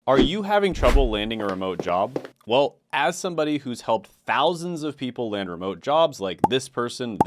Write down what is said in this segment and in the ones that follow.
Are you having trouble landing a remote job? Well, as somebody who's helped thousands of people land remote jobs like this person,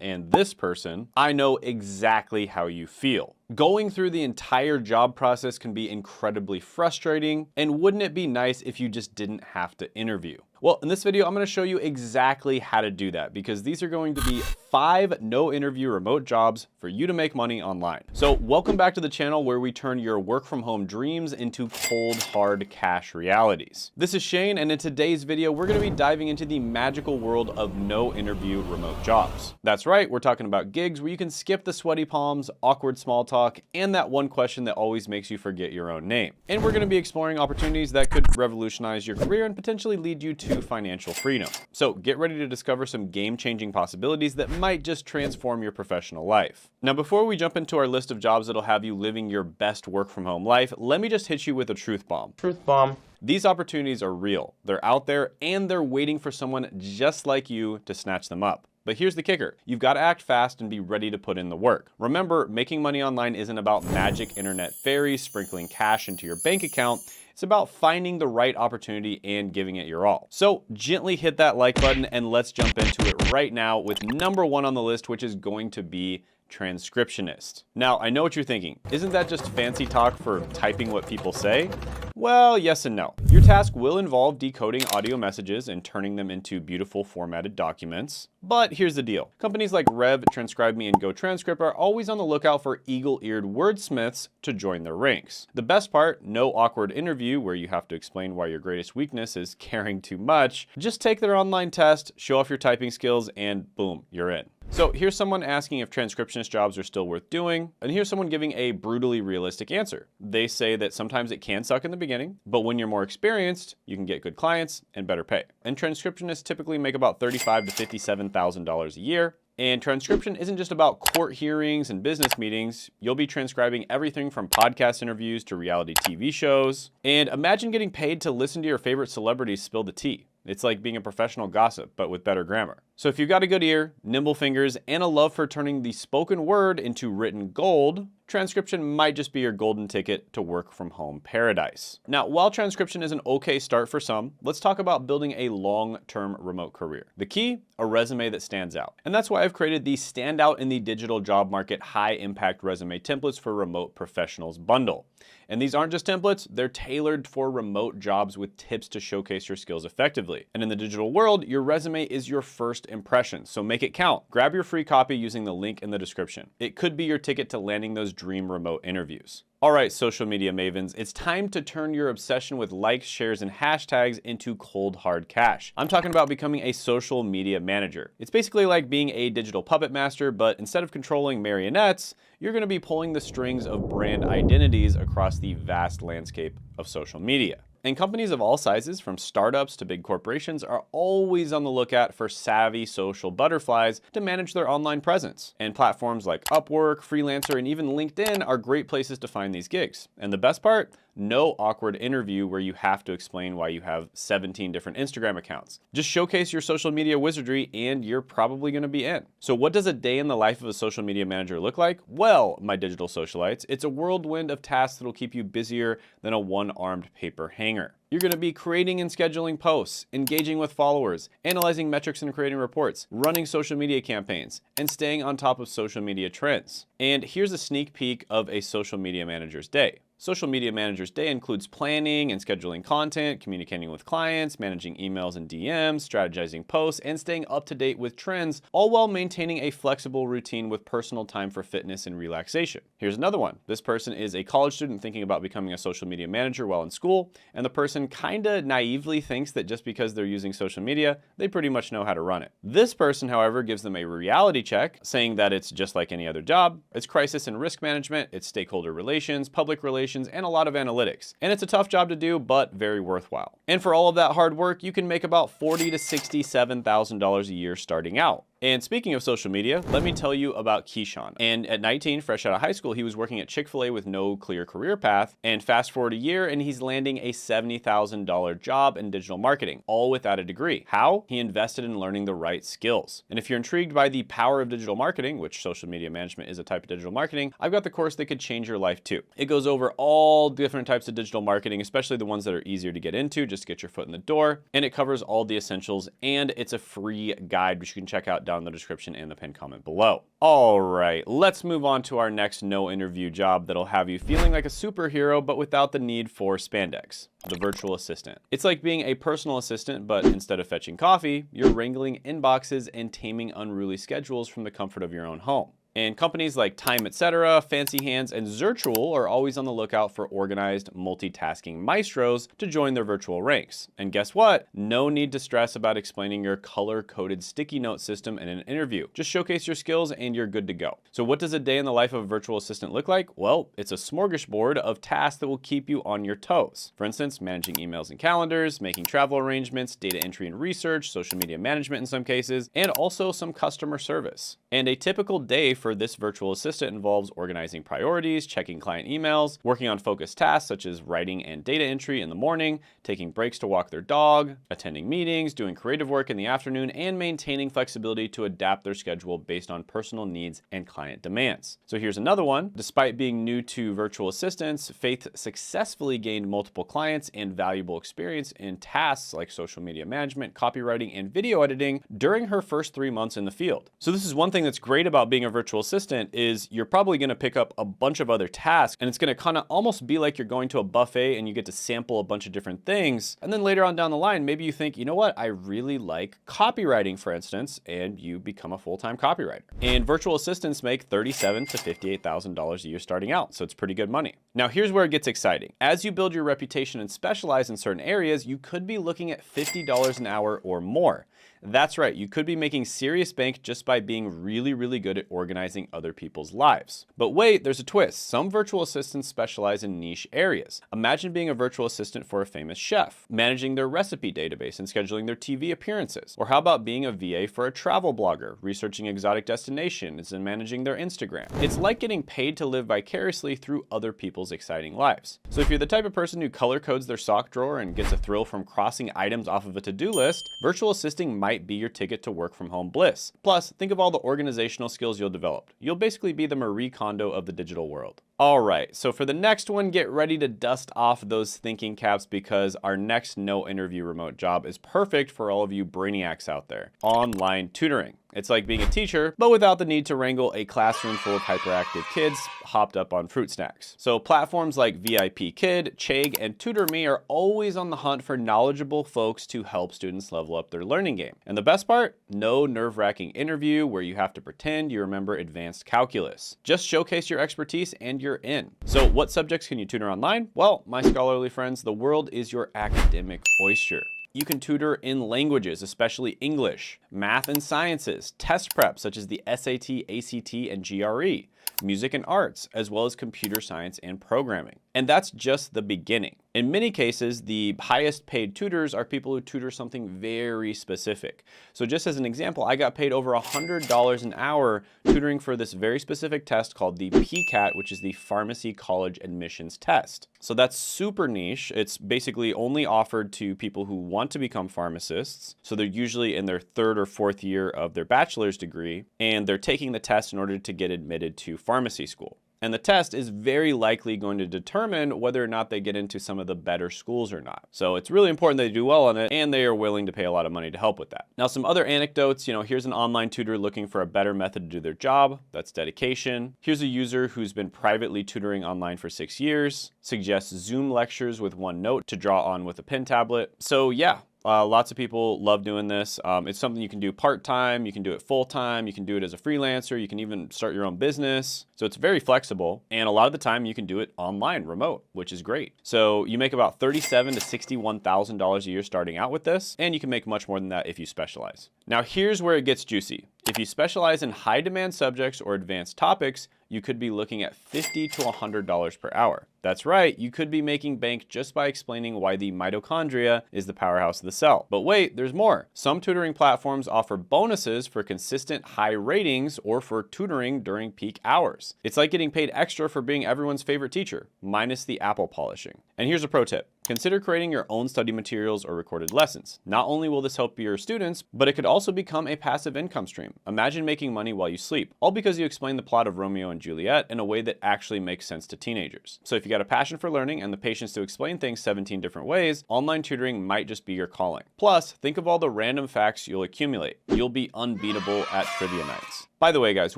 and this person, I know exactly how you feel. Going through the entire job process can be incredibly frustrating, and wouldn't it be nice if you just didn't have to interview? Well, in this video, I'm going to show you exactly how to do that because these are going to be 5 no-interview remote jobs for you to make money online. So welcome back to the channel where we turn your work from home dreams into cold, hard cash realities. This is Shane, and in today's video, we're going to be diving into the magical world of no-interview remote jobs. That's right, we're talking about gigs where you can skip the sweaty palms, awkward small talk, and that one question that always makes you forget your own name. And we're going to be exploring opportunities that could revolutionize your career and potentially lead you to financial freedom. So get ready to discover some game-changing possibilities that might just transform your professional life. Now, before we jump into our list of jobs that'll have you living your best work from home life, let me just hit you with a truth bomb. Truth bomb. These opportunities are real. They're out there and they're waiting for someone just like you to snatch them up. But here's the kicker. You've got to act fast and be ready to put in the work. Remember, making money online isn't about magic internet fairies sprinkling cash into your bank account. It's about finding the right opportunity and giving it your all. So gently hit that like button and let's jump into it right now with number 1 on the list, which is going to be transcriptionist. Now, I know what you're thinking. Isn't that just fancy talk for typing what people say? Well, yes and no. Your task will involve decoding audio messages and turning them into beautiful formatted documents. But here's the deal. Companies like Rev, TranscribeMe, and GoTranscript are always on the lookout for eagle-eared wordsmiths to join their ranks. The best part, no awkward interview where you have to explain why your greatest weakness is caring too much. Just take their online test, show off your typing skills, and boom, you're in. So here's someone asking if transcriptionist jobs are still worth doing, and here's someone giving a brutally realistic answer. They say that sometimes it can suck in the beginning, but when you're more experienced, you can get good clients and better pay. And transcriptionists typically make about $35,000 to $57,000 a year. And transcription isn't just about court hearings and business meetings. You'll be transcribing everything from podcast interviews to reality TV shows. And imagine getting paid to listen to your favorite celebrities spill the tea. It's like being a professional gossip, but with better grammar. So if you've got a good ear, nimble fingers, and a love for turning the spoken word into written gold, transcription might just be your golden ticket to work from home paradise. Now, while transcription is an okay start for some, let's talk about building a long-term remote career. The key, a resume that stands out. And that's why I've created the Stand Out in the Digital Job Market High Impact Resume Templates for Remote Professionals bundle. And these aren't just templates, they're tailored for remote jobs with tips to showcase your skills effectively. And in the digital world, your resume is your first impression, so make it count. Grab your free copy using the link in the description. It could be your ticket to landing those dream remote interviews. All right, social media mavens, it's time to turn your obsession with likes, shares, and hashtags into cold, hard cash. I'm talking about becoming a social media manager. It's basically like being a digital puppet master, but instead of controlling marionettes, you're going to be pulling the strings of brand identities across the vast landscape of social media. And companies of all sizes, from startups to big corporations, are always on the lookout for savvy social butterflies to manage their online presence. And platforms like Upwork, Freelancer, and even LinkedIn are great places to find these gigs. And the best part? No awkward interview where you have to explain why you have 17 different Instagram accounts. Just showcase your social media wizardry and you're probably going to be in. So what does a day in the life of a social media manager look like? Well, my digital socialites, it's a whirlwind of tasks that'll keep you busier than a one-armed paper hanger. You're going to be creating and scheduling posts, engaging with followers, analyzing metrics and creating reports, running social media campaigns, and staying on top of social media trends. And here's a sneak peek of a social media manager's day. Social media manager's day includes planning and scheduling content, communicating with clients, managing emails and DMs, strategizing posts, and staying up to date with trends, all while maintaining a flexible routine with personal time for fitness and relaxation. Here's another one. This person is a college student thinking about becoming a social media manager while in school, and the person kinda naively thinks that just because they're using social media, they pretty much know how to run it. This person, however, gives them a reality check, saying that it's just like any other job. It's crisis and risk management, it's stakeholder relations, public relations, and a lot of analytics. And it's a tough job to do, but very worthwhile. And for all of that hard work, you can make about $40,000 to $67,000 a year starting out. And speaking of social media, let me tell you about Keyshawn. And at 19, fresh out of high school, he was working at Chick-fil-A with no clear career path. And fast forward a year and he's landing a $70,000 job in digital marketing, all without a degree. How? He invested in learning the right skills. And if you're intrigued by the power of digital marketing, which social media management is a type of digital marketing, I've got the course that could change your life too. It goes over all different types of digital marketing, especially the ones that are easier to get into, just to get your foot in the door. And it covers all the essentials, and it's a free guide, which you can check out down in the description and the pinned comment below. All right, let's move on to our next no interview job that'll have you feeling like a superhero, but without the need for spandex. The virtual assistant. It's like being a personal assistant, but instead of fetching coffee, you're wrangling inboxes and taming unruly schedules from the comfort of your own home. And companies like Time Etc., Fancy Hands, and Zirtual are always on the lookout for organized, multitasking maestros to join their virtual ranks. And guess what? No need to stress about explaining your color-coded sticky note system in an interview. Just showcase your skills and you're good to go. So what does a day in the life of a virtual assistant look like? Well, it's a smorgasbord of tasks that will keep you on your toes. For instance, managing emails and calendars, making travel arrangements, data entry and research, social media management in some cases, and also some customer service. And a typical day for this virtual assistant involves organizing priorities, checking client emails, working on focused tasks such as writing and data entry in the morning, taking breaks to walk their dog, attending meetings, doing creative work in the afternoon, and maintaining flexibility to adapt their schedule based on personal needs and client demands. So here's another one. Despite being new to virtual assistants, Faith successfully gained multiple clients and valuable experience in tasks like social media management, copywriting, and video editing during her first 3 months in the field. So this is one thing that's great about being a virtual assistant is you're probably going to pick up a bunch of other tasks, and it's going to kind of almost be like you're going to a buffet and you get to sample a bunch of different things. And then later on down the line, maybe you think, you know what, I really like copywriting, for instance, and you become a full-time copywriter. And virtual assistants make $37,000 to $58,000 a year starting out, so it's pretty good money. Now here's where it gets exciting. As you build your reputation and specialize in certain areas, you could be looking at $50 an hour or more. That's right, you could be making serious bank just by being really, really good at organizing other people's lives. But wait, there's a twist. Some virtual assistants specialize in niche areas. Imagine being a virtual assistant for a famous chef, managing their recipe database and scheduling their TV appearances. Or how about being a VA for a travel blogger, researching exotic destinations and managing their Instagram? It's like getting paid to live vicariously through other people's exciting lives. So if you're the type of person who color codes their sock drawer and gets a thrill from crossing items off of a to-do list, virtual assisting might be your ticket to work from home bliss. Plus, think of all the organizational skills you'll develop. You'll basically be the Marie Kondo of the digital world. All right, so for the next one, get ready to dust off those thinking caps because our next no interview remote job is perfect for all of you brainiacs out there. Online tutoring. It's like being a teacher, but without the need to wrangle a classroom full of hyperactive kids hopped up on fruit snacks. So platforms like VIP Kid, Chegg, and TutorMe are always on the hunt for knowledgeable folks to help students level up their learning game. And the best part? No nerve-wracking interview where you have to pretend you remember advanced calculus. Just showcase your expertise and you're in. So what subjects can you tutor online? Well, my scholarly friends, the world is your academic oyster. You can tutor in languages, especially English, math and sciences, test prep such as the SAT, ACT, and GRE, music and arts, as well as computer science and programming. And that's just the beginning. In many cases, the highest paid tutors are people who tutor something very specific. So just as an example, I got paid over $100 an hour tutoring for this very specific test called the PCAT, which is the Pharmacy College Admissions Test. So that's super niche. It's basically only offered to people who want to become pharmacists. So they're usually in their 3rd or 4th year of their bachelor's degree, and they're taking the test in order to get admitted to pharmacy school. And the test is very likely going to determine whether or not they get into some of the better schools or not. So it's really important they do well on it, and they are willing to pay a lot of money to help with that. Now, some other anecdotes, here's an online tutor looking for a better method to do their job. That's dedication. Here's a user who's been privately tutoring online for 6 years, suggests Zoom lectures with OneNote to draw on with a pen tablet. So yeah. Lots of people love doing this. It's something you can do part-time, you can do it full-time, you can do it as a freelancer, you can even start your own business. So it's very flexible, and a lot of the time you can do it online, remote, which is great. So you make about $37,000 to $61,000 a year starting out with this, and you can make much more than that if you specialize. Now here's where it gets juicy. If you specialize in high demand subjects or advanced topics, you could be looking at $50 to $100 per hour. That's right, you could be making bank just by explaining why the mitochondria is the powerhouse of the cell. But wait, there's more. Some tutoring platforms offer bonuses for consistent high ratings or for tutoring during peak hours. It's like getting paid extra for being everyone's favorite teacher, minus the apple polishing. And here's a pro tip. Consider creating your own study materials or recorded lessons. Not only will this help your students, but it could also become a passive income stream. Imagine making money while you sleep, all because you explain the plot of Romeo and Juliet in a way that actually makes sense to teenagers. So if you got a passion for learning and the patience to explain things 17 different ways, online tutoring might just be your calling. Plus, think of all the random facts you'll accumulate. You'll be unbeatable at trivia nights. By the way, guys,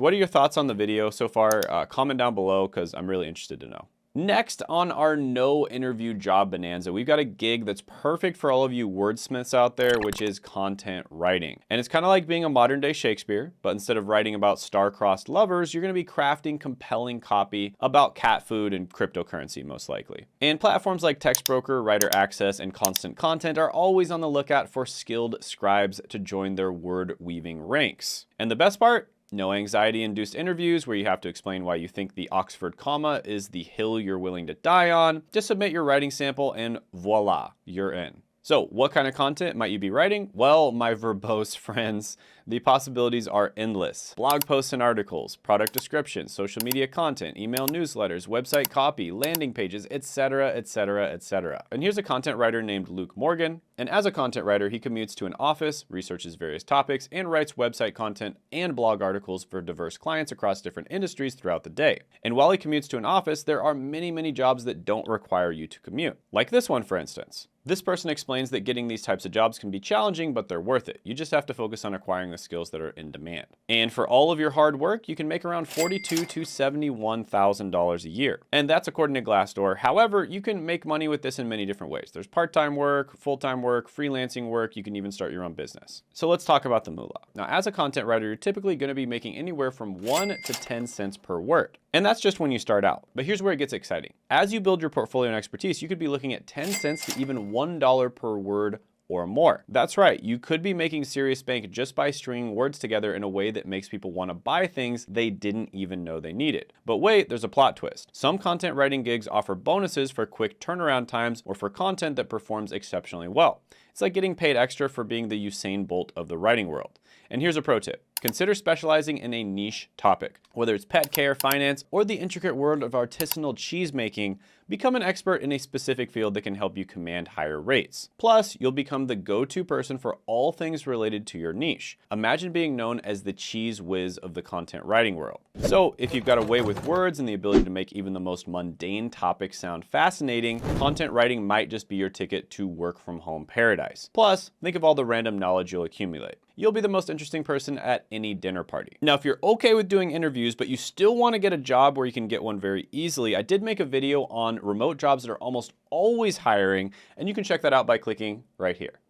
what are your thoughts on the video so far? Comment down below because I'm really interested to know. Next on our no interview job bonanza, we've got a gig that's perfect for all of you wordsmiths out there, which is content writing. And it's kind of like being a modern day Shakespeare, but instead of writing about star-crossed lovers, you're going to be crafting compelling copy about cat food and cryptocurrency, most likely. And platforms like Textbroker, Writer Access, and Constant Content are always on the lookout for skilled scribes to join their word weaving ranks. And the best part? No anxiety-induced interviews where you have to explain why you think the Oxford comma is the hill you're willing to die on. Just submit your writing sample and voila, you're in. So what kind of content might you be writing? Well, my verbose friends, the possibilities are endless. Blog posts and articles, product descriptions, social media content, email newsletters, website copy, landing pages, etc., etc., etc. And here's a content writer named Luke Morgan. And as a content writer, he commutes to an office, researches various topics, and writes website content and blog articles for diverse clients across different industries throughout the day. And while he commutes to an office, there are many jobs that don't require you to commute. Like this one, for instance. This person explains that getting these types of jobs can be challenging, but they're worth it. You just have to focus on acquiring the skills that are in demand. And for all of your hard work, you can make around $42,000 to $71,000 a year. And that's according to Glassdoor. However, you can make money with this in many different ways. There's part-time work, full-time work, freelancing work. You can even start your own business. So let's talk about the moolah. Now, as a content writer, you're typically going to be making anywhere from 1 to 10 cents per word. And that's just when you start out. But here's where it gets exciting. As you build your portfolio and expertise, you could be looking at 10 cents to even $1 per word or more. That's right, you could be making serious bank just by stringing words together in a way that makes people want to buy things they didn't even know they needed. But wait, there's a plot twist. Some content writing gigs offer bonuses for quick turnaround times or for content that performs exceptionally well. It's like getting paid extra for being the Usain Bolt of the writing world. And here's a pro tip. Consider specializing in a niche topic. Whether it's pet care, finance, or the intricate world of artisanal cheese making, become an expert in a specific field that can help you command higher rates. Plus, you'll become the go-to person for all things related to your niche. Imagine being known as the cheese whiz of the content writing world. So if you've got a way with words and the ability to make even the most mundane topics sound fascinating, content writing might just be your ticket to work from home paradise. Plus, think of all the random knowledge you'll accumulate. You'll be the most interesting person at any dinner party. Now, if you're okay with doing interviews, but you still want to get a job where you can get one very easily, I did make a video on remote jobs that are almost always hiring, and you can check that out by clicking right here.